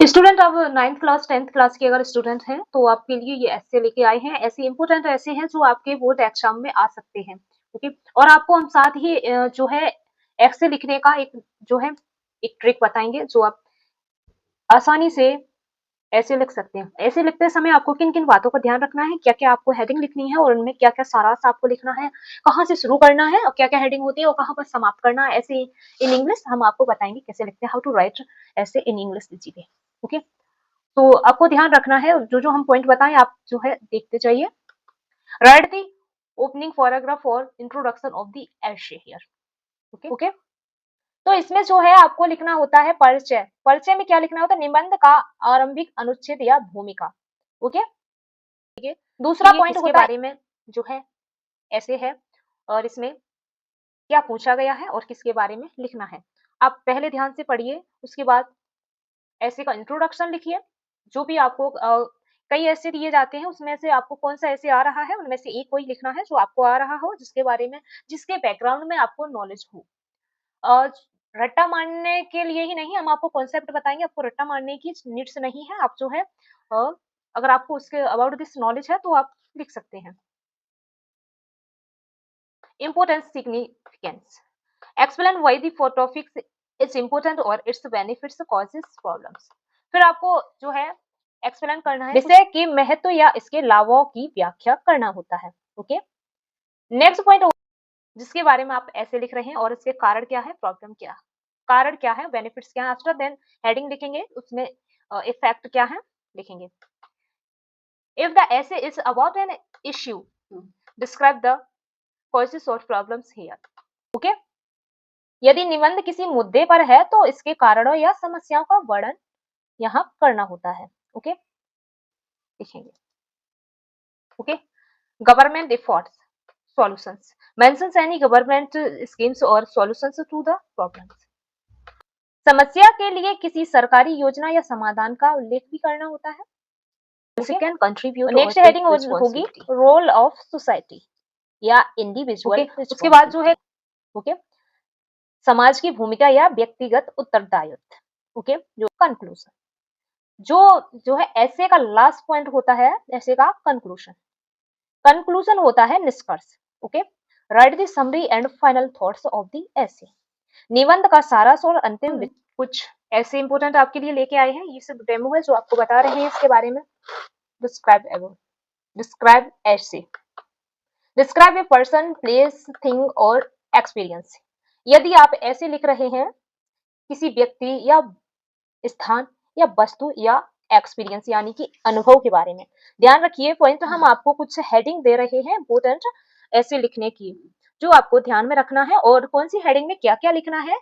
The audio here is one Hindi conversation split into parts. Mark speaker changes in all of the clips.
Speaker 1: स्टूडेंट अब 9th क्लास 10th क्लास के अगर स्टूडेंट हैं तो आपके लिए ये ऐसे लेके आए हैं। ऐसे इंपॉर्टेंट ऐसे हैं जो आपके बोर्ड एग्जाम में आ सकते हैं। ओके, और आपको हम साथ ही जो है ऐसे लिखने का एक जो है एक ट्रिक बताएंगे जो आप आसानी से ऐसे लिख सकते हैं। ऐसे लिखते समय आपको किन किन बातों का ध्यान रखना है, क्या क्या आपको हेडिंग लिखनी है और उनमें क्या क्या सारांश आपको लिखना है, कहाँ से शुरू करना है और क्या क्या हेडिंग होती है और कहाँ पर समाप्त करना है। ऐसे इन इंग्लिश हम आपको बताएंगे कैसे लिखते हैं, हाउ टू राइट ऐसे इन इंग्लिश दीजिए। ओके, तो आपको ध्यान रखना है जो जो हम पॉइंट बताएं आप जो है देखते जाइए। राइट दी ओपनिंग पैराग्राफ और इंट्रोडक्शन ऑफ द एशे हियर। ओके, तो इसमें जो है आपको लिखना होता है परिचय। परिचय में क्या लिखना होता है? निबंध का आरंभिक अनुच्छेद या भूमिका। ओके, दूसरा पॉइंट होता है बारे में जो है ऐसे है और इसमें क्या पूछा गया है और किसके बारे में लिखना है। आप पहले ध्यान से पढ़िए, उसके बाद ऐसे का इंट्रोडक्शन लिखिए। जो भी आपको कई ऐसे दिए जाते हैं उसमें से आपको कौन सा ऐसे आ रहा है उनमें से एक कोई लिखना है जो आपको आ रहा हो, जिसके बारे में जिसके बैकग्राउंड में आपको नॉलेज हो। अ, रट्टा मारने के लिए ही नहीं, हम आपको कॉन्सेप्ट बताएंगे, आपको रट्टा मारने की नीड्स नहीं है। आप जो है अगर आपको उसके अबाउट दिस नॉलेज है तो आप लिख सकते हैं। Importance significance, explain why the topic is important और इट्स बेनिफिट्स कॉजेस प्रॉब्लम्स। फिर आपको जो है एक्सप्लेन करना है विषय के महत्व या इसके लाभों की व्याख्या करना होता है। ओके, नेक्स्ट पॉइंट जिसके बारे में आप ऐसे लिख रहे हैं और इसके कारण क्या है, प्रॉब्लम क्या, कारण क्या है, बेनिफिट्स क्या है। आफ्टर देन हेडिंग लिखेंगे, उसमें इफेक्ट क्या है लिखेंगे। इफ द ऐसे is about an issue describe the causes और प्रॉब्लम्स हियर। ओके, यदि निबंध किसी मुद्दे पर है तो इसके कारणों या समस्याओं का वर्णन यहाँ करना होता है। ओके, लिखेंगे। Okay, government efforts solutions, mentions any government schemes और सॉल्यूशंस टू द प्रॉब्लम्स। समस्या के लिए किसी सरकारी योजना या समाधान का उल्लेख भी करना होता है। Can contribute. नेक्स्ट हेडिंग होगी रोल ऑफ सोसाइटी या इंडिविजुअल। उसके बाद जो है ओके समाज की भूमिका या व्यक्तिगत उत्तरदायित्व। ओके, जो कंक्लूजन, जो है ऐसे का लास्ट पॉइंट होता है, ऐसे का कंक्लूजन। कंक्लूजन होता है निष्कर्ष। Okay, right the summary and final thoughts of the ऐसे। निबंध का सारांश और अंतिम कुछ ऐसे इंपोर्टेंट आपके लिए लेके आए हैं। ये सब डेमो है जो आपको बता रहे हैं इसके बारे में। डिस्क्राइब एबो, डिस्क्राइब ऐसे, describe a person, place, thing और एक्सपीरियंस। यदि आप ऐसे लिख रहे हैं किसी व्यक्ति या स्थान या वस्तु या एक्सपीरियंस यानी कि अनुभव के बारे में, ध्यान रखिए पॉइंट हम आपको कुछ हेडिंग दे रहे हैं इंपोर्टेंट ऐसे लिखने की, जो आपको ध्यान में रखना है और कौन सी हेडिंग में क्या क्या लिखना है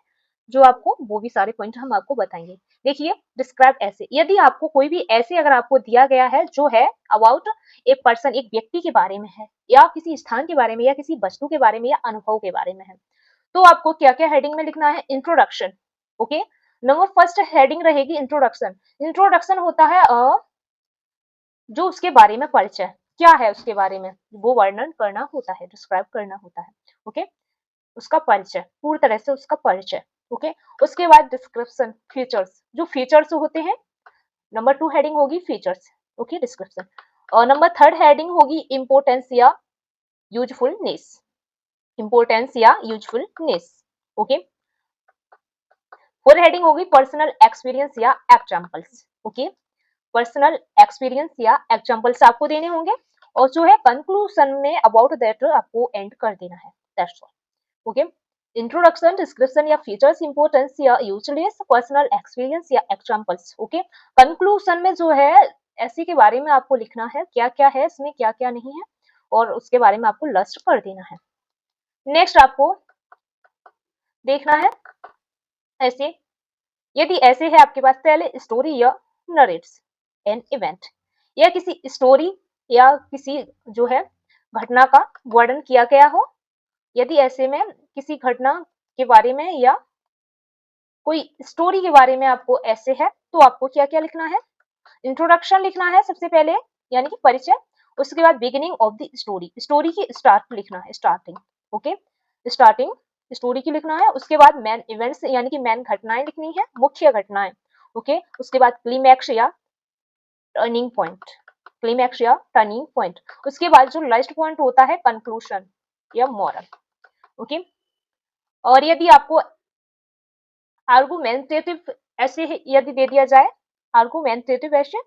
Speaker 1: जो आपको वो भी सारे पॉइंट हम आपको बताएंगे। देखिए, डिस्क्राइब ऐसे, यदि आपको कोई भी ऐसे अगर आपको दिया गया है जो है अबाउट ए पर्सन, एक व्यक्ति के बारे में है या किसी स्थान के बारे में या किसी वस्तु के बारे में या अनुभव के बारे में है, तो आपको क्या क्या हेडिंग में लिखना है। Introduction. Okay, number first heading रहेगी इंट्रोडक्शन। इंट्रोडक्शन होता है जो उसके बारे में परिचय क्या है उसके बारे में वो वर्णन करना होता है, डिस्क्राइब करना होता है। ओके, उसका परिचय, पूरी तरह से उसका परिचय। ओके, उसके बाद डिस्क्रिप्शन, फीचर्स, जो फीचर्स होते हैं। नंबर 2 हेडिंग होगी फीचर्स। Okay, description. और नंबर 3 हेडिंग होगी इम्पोर्टेंस या यूजफुलनेस, इम्पोर्टेंस या यूजफुलनेस। ओके, 4 हेडिंग होगी पर्सनल एक्सपीरियंस या एग्जांपल्स। ओके, पर्सनल एक्सपीरियंस या एग्जांपल्स आपको देने होंगे और जो है कंक्लूजन में अबाउट दैट आपको एंड कर देना है। That's all. Okay, introduction, description या फीचर्स, इंपोर्टेंस या यूजलेस, पर्सनल एक्सपीरियंस या एग्जांपल्स। ओके, कंक्लूजन में जो है ऐसे के बारे में आपको लिखना है क्या क्या है इसमें, क्या क्या नहीं है और उसके बारे में आपको लिस्ट कर देना है। नेक्स्ट आपको देखना है ऐसे, यदि ऐसे है आपके पास, पहले स्टोरी या नरेट्स एन इवेंट, या किसी स्टोरी या किसी जो है घटना का वर्णन किया गया हो। यदि ऐसे में किसी घटना के बारे में या कोई स्टोरी के बारे में आपको ऐसे है तो आपको क्या क्या लिखना है। इंट्रोडक्शन लिखना है सबसे पहले यानी कि परिचय, उसके बाद beginning of the story, story की स्टार्ट लिखना है, स्टार्टिंग। ओके, स्टार्टिंग स्टोरी की लिखना है। उसके बाद मेन इवेंट्स यानी कि मेन घटनाएं लिखनी है, मुख्य घटनाएं। ओके उसके बाद क्लीमैक्स या टर्निंग पॉइंट, क्लीमैक्स या टर्निंग पॉइंट। उसके बाद जो लास्ट पॉइंट होता है कंक्लूजन या मॉरल। ओके और यदि आपको आर्गुमेंटेटिव ऐसे यदि दे दिया जाए, आर्गुमेंटेटिव ऐसे,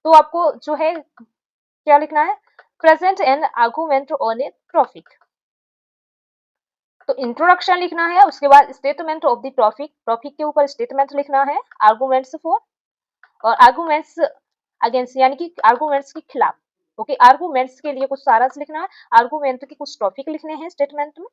Speaker 1: तो आपको जो है क्या लिखना है, present N argument on A topic. तो इंट्रोडक्शन लिखना है, उसके बाद statement of the topic, topic के ऊपर स्टेटमेंट लिखना है, आर्गुमेंट्स फॉर और आर्गुमेंट्स अगेंस्ट यानी कि आर्गुमेंट्स के खिलाफ। ओके आर्गुमेंट्स के लिए कुछ सारांश लिखना है, आर्गुमेंट के कुछ टॉपिक लिखने हैं स्टेटमेंट में।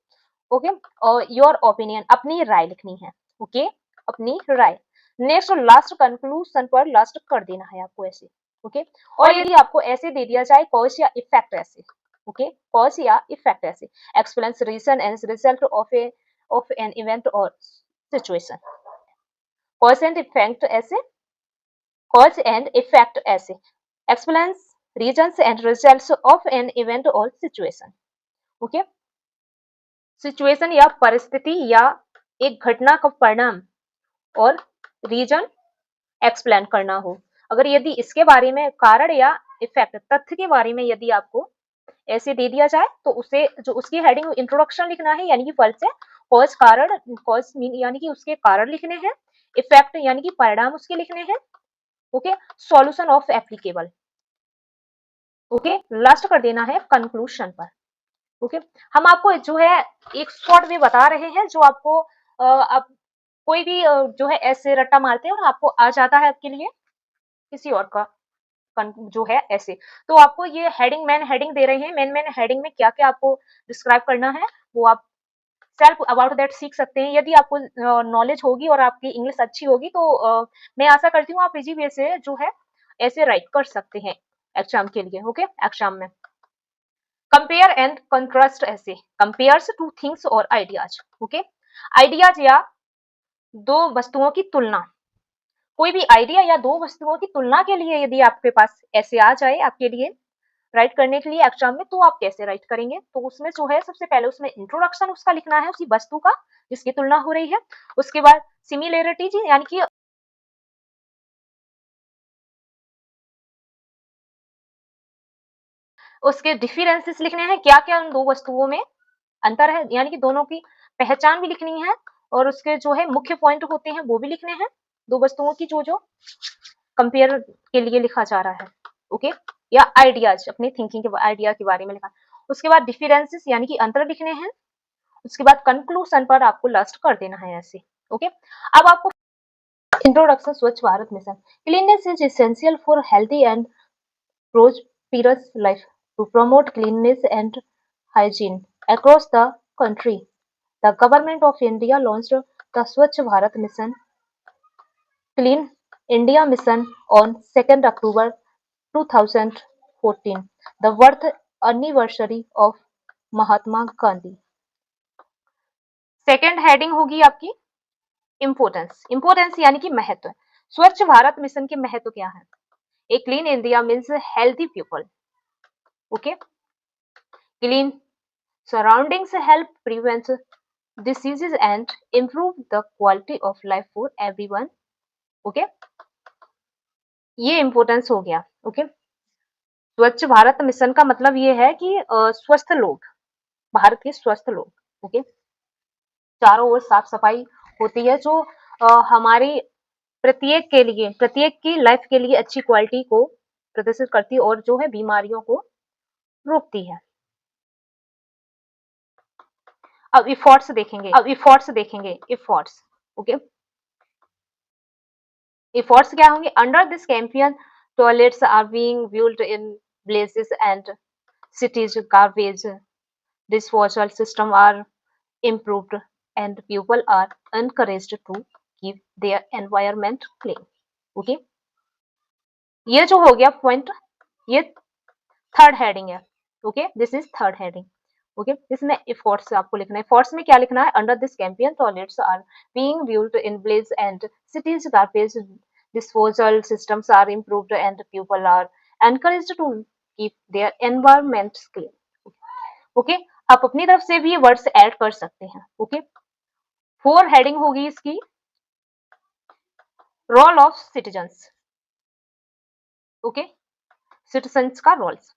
Speaker 1: ओके और योर ओपिनियन अपनी राय लिखनी है। ओके अपनी राय। नेक्स्ट लास्ट कंक्लूजन पर लास्ट कर देना है आपको ऐसे। ओके और यदि आपको ऐसे दे दिया जाए कॉज या इफेक्ट ऐसे, ओके कॉज या effect essay, explains reason and result of an event और situation. Cause and effect essay, cause and effect essay, explains reasons and results of an event और सिचुएशन। ओके सिचुएशन या परिस्थिति या एक घटना का परिणाम और रीजन एक्सप्लेन करना हो। अगर यदि इसके बारे में कारण या इफेक्ट तथ्य के बारे में यदि आपको ऐसे दे दिया जाए तो उसे जो उसकी हेडिंग इंट्रोडक्शन लिखना है यानी कि परिचय, कॉज कारण, कॉज यानी कि उसके कारण लिखने हैं, इफेक्ट यानी कि परिणाम उसके लिखने हैं। Okay solution of applicable. Okay last कर देना है कंक्लूजन पर। ओके हम आपको जो है एक शॉर्ट वे बता रहे हैं जो आपको आप कोई भी जो है ऐसे रट्टा मारते हैं और आपको आ जाता है आपके लिए किसी और का जो है ऐसे। तो आपको ये हेडिंग मैन हेडिंग दे रहे हैं, मेन मेन हेडिंग में क्या क्या आपको डिस्क्राइब करना है वो आप सेल्फ अबाउट दैट सीख सकते हैं। यदि आपको नॉलेज होगी और आपकी इंग्लिश अच्छी होगी तो मैं आशा करती हूँ आप इजी वे से जो है ऐसे राइट कर सकते हैं एग्जाम के लिए। ओके एग्जाम में कंपेयर एंड कंट्रास्ट ऐसे, कंपेयर्स टू थिंग्स और आइडियाज। ओके आइडियाज या दो वस्तुओं की तुलना, कोई भी आइडिया या दो वस्तुओं की तुलना के लिए यदि आपके पास ऐसे आ जाए आपके लिए राइट करने के लिए एग्जाम में तो आप कैसे राइट करेंगे। तो उसमें जो है सबसे पहले उसमें इंट्रोडक्शन उसका लिखना है उसी वस्तु का जिसकी तुलना हो रही है। उसके बाद सिमिलैरिटी यानी कि उसके डिफरेंसेस लिखने हैं, क्या क्या उन दो वस्तुओं में अंतर है यानी कि दोनों की पहचान भी लिखनी है और उसके जो है मुख्य पॉइंट होते हैं वो भी लिखने हैं, दो वस्तुओं की जो जो कंपेयर के लिए लिखा जा रहा है। ओके या आइडियाज अपने थिंकिंग के आइडिया के बारे में लिखा। उसके बाद डिफरेंसेस यानी कि अंतर लिखने हैं। उसके बाद कंक्लूजन पर आपको लास्ट कर देना है ऐसे। ओके अब आपको introduction Swachh Bharat mission. Cleanness is essential for healthy and prosperous life. To promote cleanliness and hygiene across the country, the Government of India launched the Swachh Bharat Mission, Clean India Mission on 2nd October 2014, the birth anniversary of Mahatma Gandhi. Second heading होगी आपकी इम्पोर्टेंस, इम्पोर्टेंस यानी कि महत्व। स्वच्छ भारत मिशन के महत्व क्या है। A clean India means healthy people. Okay clean surroundings help prevent diseases and improve the quality of life for everyone. Okay ये इंपॉर्टेंस हो गया। ओके स्वच्छ भारत मिशन का मतलब ये है कि स्वस्थ लोग, भारत के स्वस्थ लोग। ओके चारों ओर साफ सफाई होती है जो हमारी प्रत्येक के लिए, प्रत्येक की लाइफ के लिए अच्छी क्वालिटी को प्रदर्शित करती है और जो है बीमारियों को रोकती है। अब इफोर्ट्स देखेंगे, इफोर्ट्स। ओके efforts क्या होंगे। Under this campaign toilets are being built in places and cities, garbage disposal system are improved and people are encouraged to keep their environment clean. Okay ये जो हो गया पॉइंट, ये थर्ड हेडिंग है। Okay this is third heading. Okay इसमें एफर्ट्स आपको लिखना है। एफर्ट्स में क्या लिखना है। Under this campaign toilets are being built in village and cities, garbage disposal systems are improved and people are encouraged to keep their environment clean. Okay आप अपनी तरफ से भी ये वर्ड्स ऐड कर सकते हैं। ओके फोर हेडिंग होगी इसकी role of citizens, okay, citizens का roles.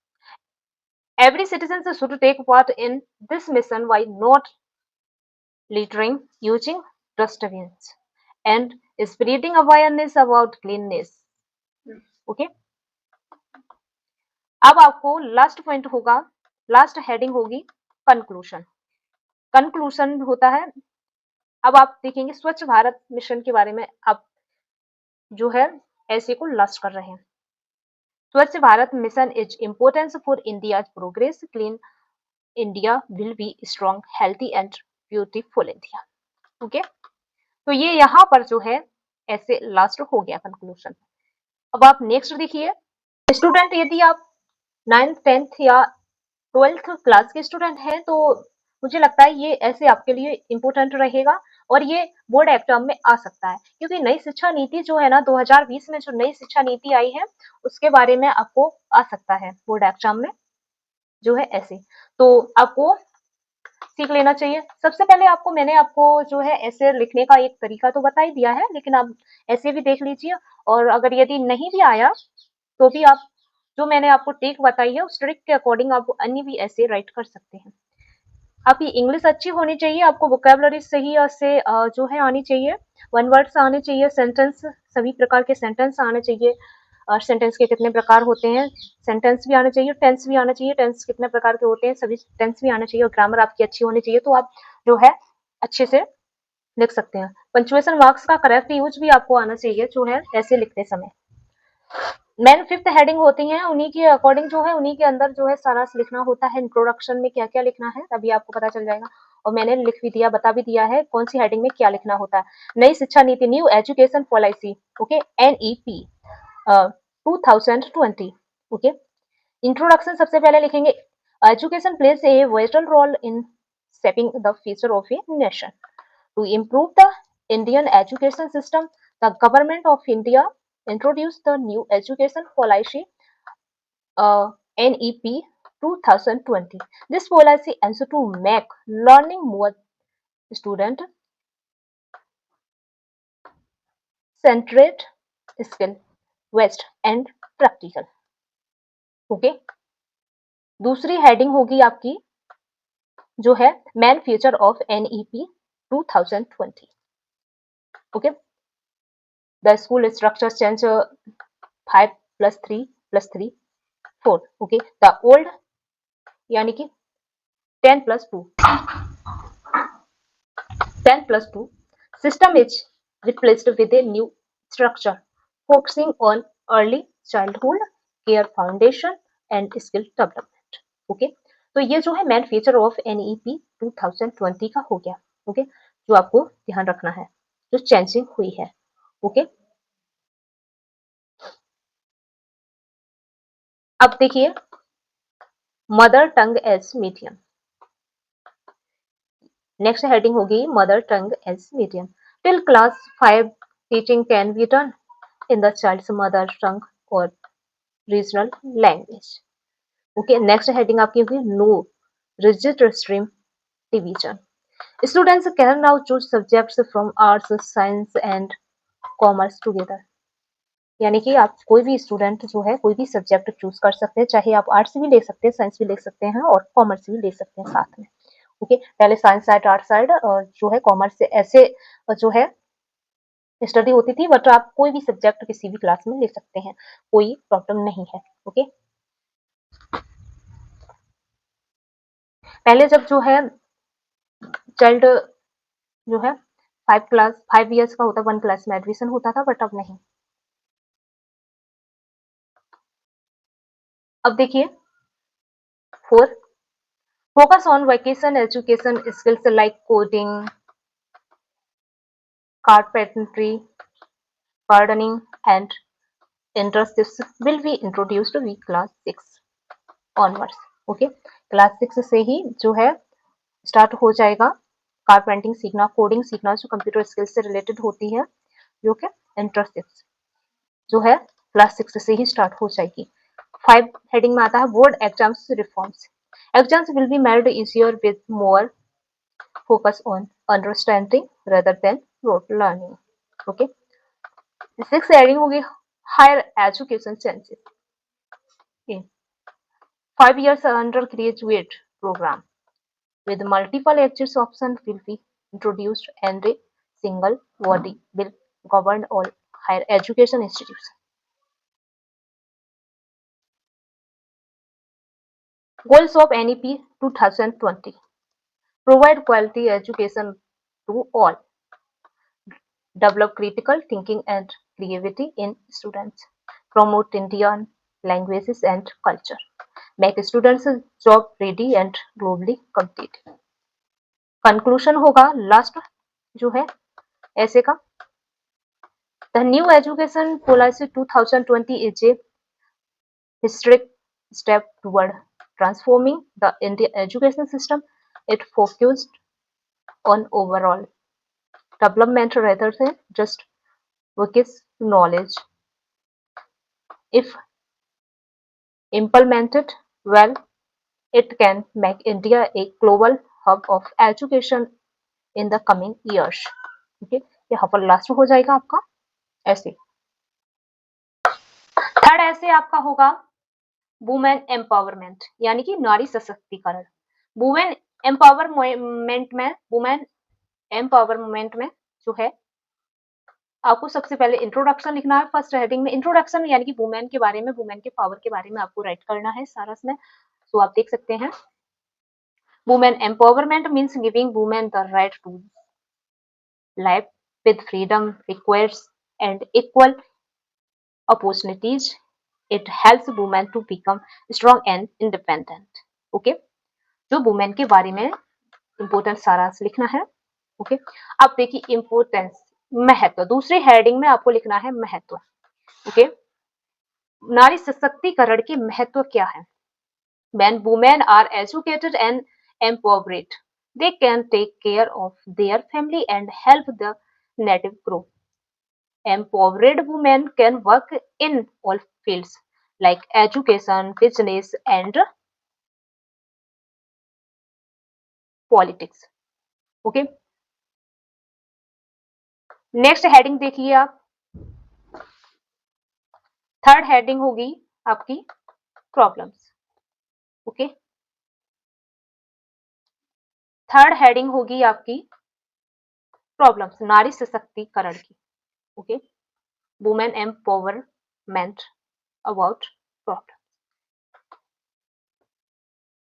Speaker 1: Every citizen should take part in this mission by not littering, using dustbins, and spreading awareness about cleanliness. Okay, अब आपको लास्ट पॉइंट होगा, लास्ट हेडिंग होगी कंक्लूजन। कंक्लूजन होता है, अब आप देखेंगे स्वच्छ भारत मिशन के बारे में आप जो है ऐसे को लास्ट कर रहे हैं। स्वच्छ Bharat mission is importance for India's progress, clean India will be strong, healthy and beautiful India. Okay, तो ये यहाँ पर जो है ऐसे लास्ट हो गया कंक्लूजन। अब आप नेक्स्ट देखिए, स्टूडेंट यदि आप 9th 10th या 12th क्लास के स्टूडेंट हैं तो मुझे लगता है ये ऐसे आपके लिए इम्पोर्टेंट रहेगा और ये बोर्ड एग्जाम में आ सकता है, क्योंकि नई शिक्षा नीति जो है ना 2020 में जो नई शिक्षा नीति आई है उसके बारे में आपको आ सकता है बोर्ड एग्जाम में जो है ऐसे, तो आपको सीख लेना चाहिए। सबसे पहले मैंने आपको जो है ऐसे लिखने का एक तरीका तो बता ही दिया है, लेकिन आप ऐसे भी देख लीजिए, और अगर यदि नहीं भी आया तो भी आप जो मैंने आपको ट्रिक बताई है उस ट्रिक के अकॉर्डिंग आप अन्य भी ऐसे राइट कर सकते हैं। आपकी इंग्लिश अच्छी होनी चाहिए, आपको वोकैबुलरी सही से जो है आनी चाहिए, वन वर्ड्स आने चाहिए, सेंटेंस सभी प्रकार के सेंटेंस आने चाहिए, और सेंटेंस के कितने प्रकार होते हैं सेंटेंस भी आना चाहिए, टेंस भी आना चाहिए, टेंस कितने प्रकार के होते हैं सभी टेंस भी आना चाहिए, और ग्रामर आपकी अच्छी होनी चाहिए, तो आप जो है अच्छे से लिख सकते हैं। पंक्चुएशन मार्क्स का करेक्ट यूज भी आपको आना चाहिए जो है ऐसे लिखते समय। मेन 5th हेडिंग होती है, उन्हीं के अकॉर्डिंग जो है उन्हीं के अंदर जो है सारा लिखना होता है, इंट्रोडक्शन में क्या क्या लिखना है तभी आपको पता चल जाएगा, और मैंने लिख भी दिया, बता भी दिया है कौन सी हेडिंग में क्या लिखना होता है। नई शिक्षा नीति, new education policy, okay, NEP 2020, okay. Introduction सबसे पहले लिखेंगे, education plays a vital role in shaping the future of a nation. To improve the Indian education system, the government of India introduced the new education policy, NEP 2020. This policy aims to make learning more student centered, skill based and practical. Okay, दूसरी हेडिंग होगी आपकी जो है main feature of NEP 2020. Okay, the school structure change 5 + 3 + 3 4. Okay, the old यानी कि 10 + 2 system is replaced with a new structure focusing on early childhood care foundation and skill development. Okay, तो ये जो है मेन फीचर ऑफ NEP 2020 का हो गया। ओके, जो आपको ध्यान रखना है जो चेंजिंग हुई है। ओके, अब देखिए mother tongue as medium, next heading होगी mother tongue as medium. Till class 5 teaching can be done in the child's mother tongue or regional language. Okay, next heading आपकी होगी no rigid stream division. Students can now choose subjects from arts, science and commerce together. यानी कि आप कोई भी स्टूडेंट जो है कोई भी सब्जेक्ट चूज कर सकते हैं, चाहे आप आर्ट्स भी ले सकते हैं, साइंस भी ले सकते हैं और कॉमर्स भी ले सकते हैं साथ में। ओके, पहले साइंस साइड आर्ट्स साइड जो है कॉमर्स से ऐसे जो है स्टडी होती थी, बट आप कोई भी सब्जेक्ट किसी भी क्लास में ले सकते हैं, कोई प्रॉब्लम नहीं है। ओके, पहले जब जो है चाइल्ड जो है 5 इयर्स का होता, 1 क्लास में एडमिशन होता था, बट अब नहीं। अब देखिए 4 focus on vocation education skills like coding, carpentry, gardening and interests will be introduced with class 6 onwards. Okay, class 6 से ही जो है स्टार्ट हो जाएगा कारपेंटिंग सीखना, कोडिंग सीखना, जो कंप्यूटर स्किल्स से रिलेटेड होती है, जो कि इंटरेस्ट जो है क्लास 6 से ही स्टार्ट हो जाएगी। 5 हेडिंग में आता है board exams reforms. Exams will be made easier with more focus on understanding rather than rote learning. Okay, six heading होगी higher education chances, 5 years undergraduate program with multiple exit options will be introduced and a single body will govern all higher education institutions. Goals of NEP 2020: provide quality education to all, develop critical thinking and creativity in students, promote Indian languages and culture, make students job ready and globally competitive. Conclusion होगा लास्ट जो है ऐसे का, the new education policy 2020 is a historic step toward transforming the Indian education system. It focused on overall development rather than just vocational knowledge. If implemented well, it can make India a global hub of education in the coming years. ठीक है, यहाँ पर लास्ट हो जाएगा आपका ऐसे। थर्ड ऐसे आपका होगा वुमेन एम्पावरमेंट यानी कि नारी सशक्तिकरण। वुमेन एम्पावरमेंट में जो है आपको सबसे पहले इंट्रोडक्शन लिखना है। फर्स्ट हेडिंग में इंट्रोडक्शन यानी कि वुमेन के बारे में, वुमेन के पावर के बारे में आपको राइट करना है सारा इसमें। तो आप देख सकते हैं women empowerment means giving women the right to life with freedom, request and equal opportunities. It helps women to become strong and independent. Okay, जो वुमेन के बारे में इम्पोर्टेंट सारा लिखना है। ओके, अब देखिए इम्पोर्टेंस, महत्व। दूसरी हेडिंग में आपको लिखना है महत्व। ओके, नारी सशक्तिकरण के महत्व क्या है? When women are educated and empowered, they can take care of their family and help the native grow. Empowered women can work in all fields like education, business, and politics. Okay. Next heading देखिए आप, थर्ड हेडिंग होगी आपकी प्रॉब्लम्स। ओके, थर्ड हेडिंग होगी आपकी प्रॉब्लम्स, नारी सशक्तिकरण की। Okay, women empowerment about problem.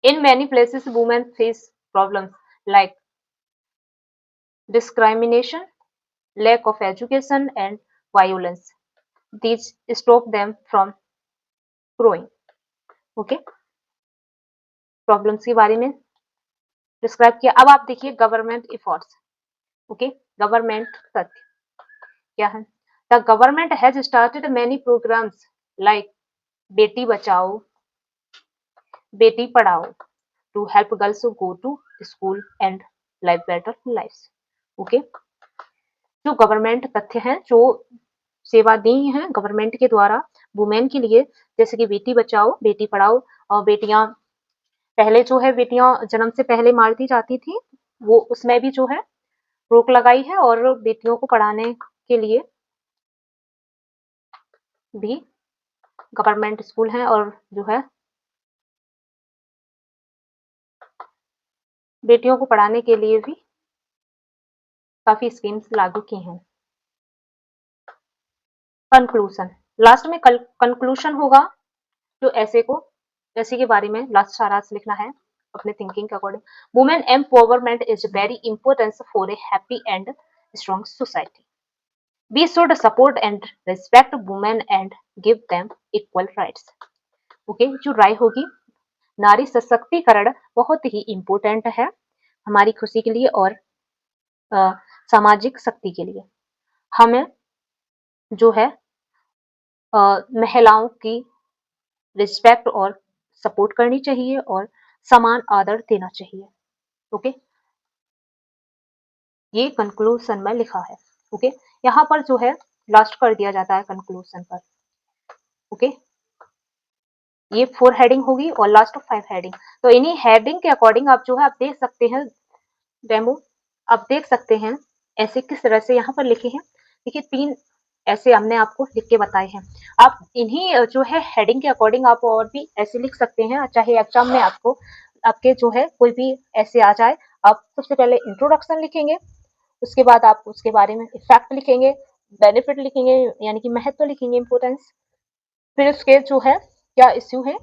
Speaker 1: In many places, women face problems like discrimination, lack of education, and violence. These stop them from growing. Okay, problems के बारे में डिस्क्राइब किया। अब आप देखिए गवर्नमेंट एफर्ट्स। ओके, गवर्नमेंट तथ्य क्या है? The government has started many programs like Beti Bachao, Beti Padhao to help girls go to school and live better life. Okay, जो गवर्नमेंट तथ्य हैं, जो सेवा दी हैं गवर्नमेंट के द्वारा वुमेन के लिए, जैसे कि बेटी बचाओ, बेटी पढ़ाओ, और बेटियां पहले जो है बेटियां जन्म से पहले मार दी जाती थी, वो उसमें भी जो है रोक लगाई है, और बेटियों को पढ़ाने के लिए भी गवर्नमेंट स्कूल हैं, और जो है बेटियों को पढ़ाने के लिए भी काफी स्कीम्स लागू की हैं। कंक्लूजन, लास्ट में कंक्लूजन होगा जो ऐसे को, ऐसे के बारे में लास्ट सारा लिखना है अपने थिंकिंग के according. Women empowerment is very important for a happy and strong society. We should support and respect women and give them equal rights. Okay, जो राय होगी, नारी सशक्तिकरण बहुत ही इंपॉर्टेंट है हमारी खुशी के लिए और सामाजिक शक्ति के लिए। हमें जो है महिलाओं की रिस्पेक्ट और सपोर्ट करनी चाहिए और समान आदर देना चाहिए। ओके, ये कंक्लूजन में लिखा है। ओके, यहाँ पर जो है लास्ट कर दिया जाता है कंक्लूजन पर। ओके, ये 4 हेडिंग होगी और लास्ट 5 हेडिंग। तो इन्हीं हेडिंग के अकॉर्डिंग आप जो है आप देख सकते हैं डेमो, आप देख सकते हैं ऐसे किस तरह से यहाँ पर लिखे हैं। देखिए 3 ऐसे हमने आपको लिख के बताए हैं। आप इन्हीं जो है हेडिंग के अकॉर्डिंग आप और भी ऐसे लिख सकते हैं, चाहे एग्जाम में आपको आपके जो है कोई भी ऐसे आ जाए। आप सबसे पहले इंट्रोडक्शन लिखेंगे, उसके बाद आप उसके बारे में इफेक्ट लिखेंगे, बेनिफिट लिखेंगे यानी कि महत्व लिखेंगे, इम्पोर्टेंस, फिर उसके जो है क्या इश्यू है,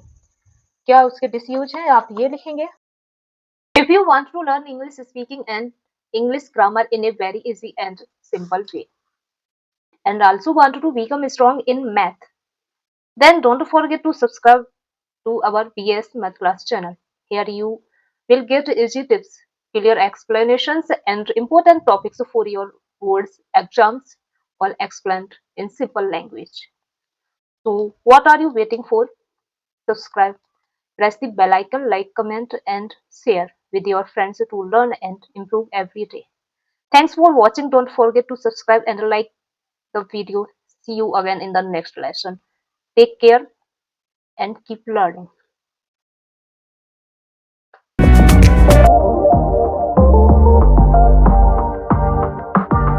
Speaker 1: क्या उसके डिसयूज है, आप ये लिखेंगे। If you want to learn English speaking and English grammar in a very easy and simple way, and also want to become strong in math, then don't forget to subscribe to our BS Math Class channel. Here you will get easy tips, clear explanations, and important topics for your boards exams, all explained in simple language. So, what are you waiting for? Subscribe, press the bell icon, like, comment, and share with your friends to learn and improve every day. Thanks for watching. Don't forget to subscribe and like the video. See you again in the next lesson. Take care and keep learning.